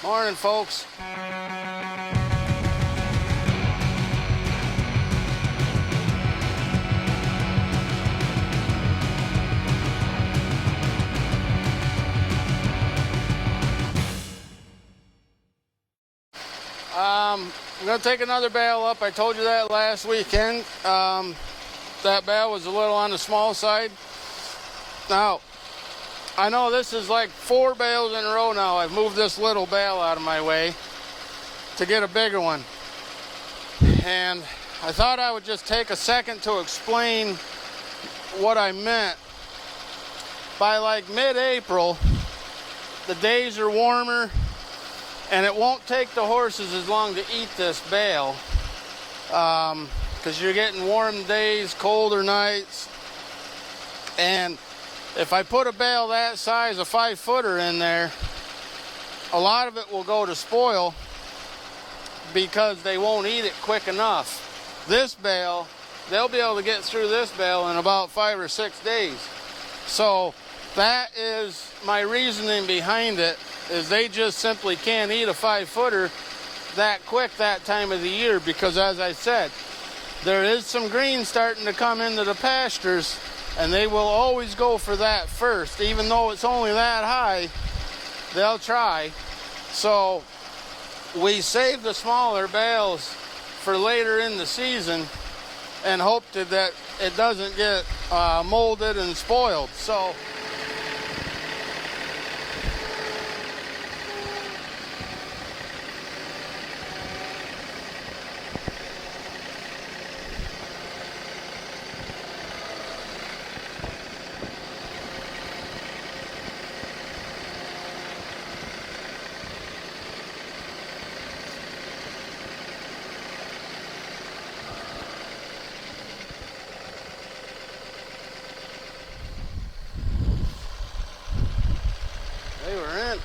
Morning, folks. I'm going to take another bale up. I told you that last weekend. That bale was a little on the small side. Now, I know this is like 4 bales in a row now. I've moved this little bale out of my way to get a bigger one. And I thought I would just take a second to explain what I meant. By like mid-April, the days are warmer, and it won't take the horses as long to eat this bale because you're getting warm days, colder nights. And if I put a bale that size, a 5-footer in there, a lot of it will go to spoil because they won't eat it quick enough. This bale, they'll be able to get through this bale in about 5 or 6 days. So that is my reasoning behind it, is they just simply can't eat a 5-footer that quick that time of the year because, as I said, there is some green starting to come into the pastures, and they will always go for that first. Even though it's only that high, they'll try. So we save the smaller bales for later in the season and hope that it doesn't get molded and spoiled. So they were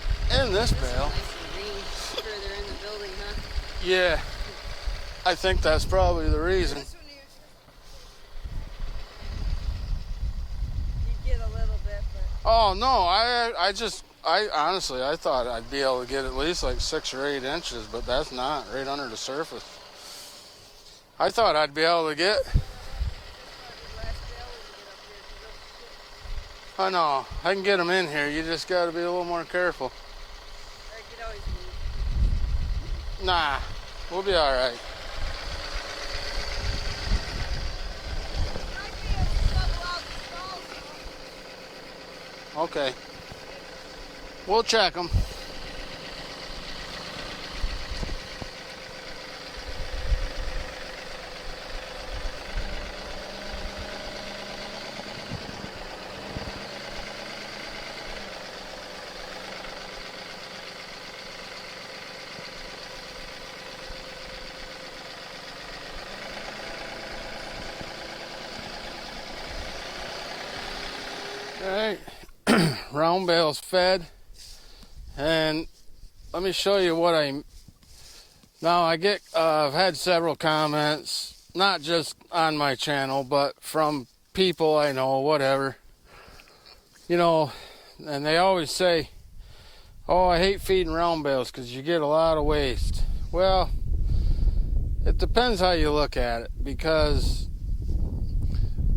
in this bale. Further in the building, huh? Yeah, I think that's probably the reason. You get a little bit, but Oh no, I honestly, I thought I'd be able to get at least like 6 or 8 inches, but that's not right under the surface. I thought I'd be able to get. I know, I can get them in here. You just got to be a little more careful. you could always move. Nah, we'll be all right. Okay, we'll check them. All right. Round bales fed, and let me show you what I've had several comments, not just on my channel, but from people I know, whatever, and they always say, oh, I hate feeding round bales because you get a lot of waste. Well, it depends how you look at it, because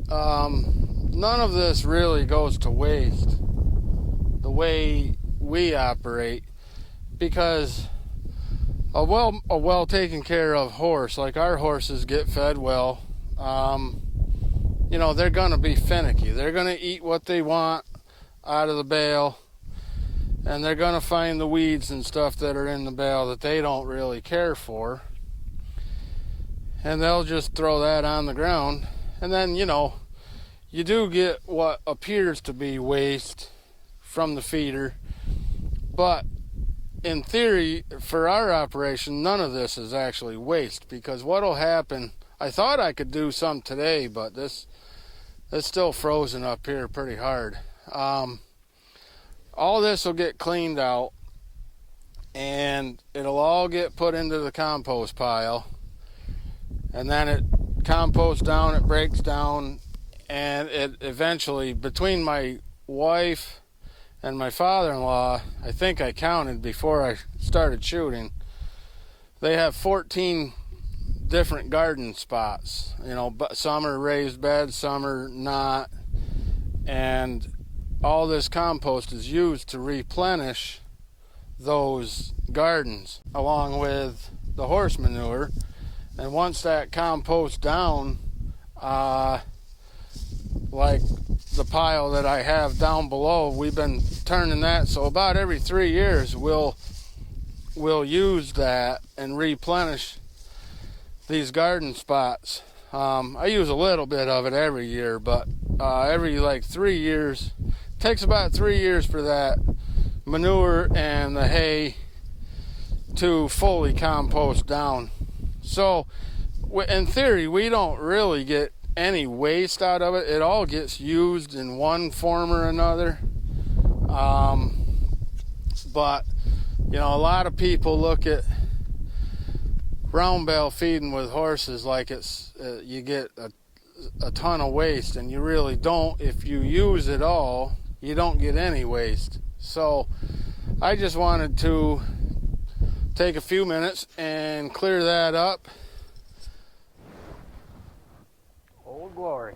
none of this really goes to waste the way we operate, because a well taken care of horse, like our horses, get fed well. They're gonna be finicky. They're gonna eat what they want out of the bale, and they're gonna find the weeds and stuff that are in the bale that they don't really care for, and they'll just throw that on the ground. And then you do get what appears to be waste from the feeder, but in theory, for our operation, none of this is actually waste, because what'll happen, I thought I could do some today, but it's still frozen up here pretty hard. All this will get cleaned out, and it'll all get put into the compost pile, and then it composts down, it breaks down, and it eventually, between my wife And my father-in-law, I think I counted before I started shooting, they have 14 different garden spots. You know, but some are raised beds, some are not. And all this compost is used to replenish those gardens along with the horse manure. And once that compost down, like the pile that I have down below, we've been turning that, so about every 3 years we'll use that and replenish these garden spots. I use a little bit of it every year, but every like 3 years, it takes about 3 years for that manure and the hay to fully compost down. So in theory, we don't really get any waste out of it. It all gets used in one form or another. But you know, a lot of people look at round bale feeding with horses like it's you get a ton of waste, and you really don't. If you use it all, you don't get any waste. So I just wanted to take a few minutes and clear that up. Old Glory.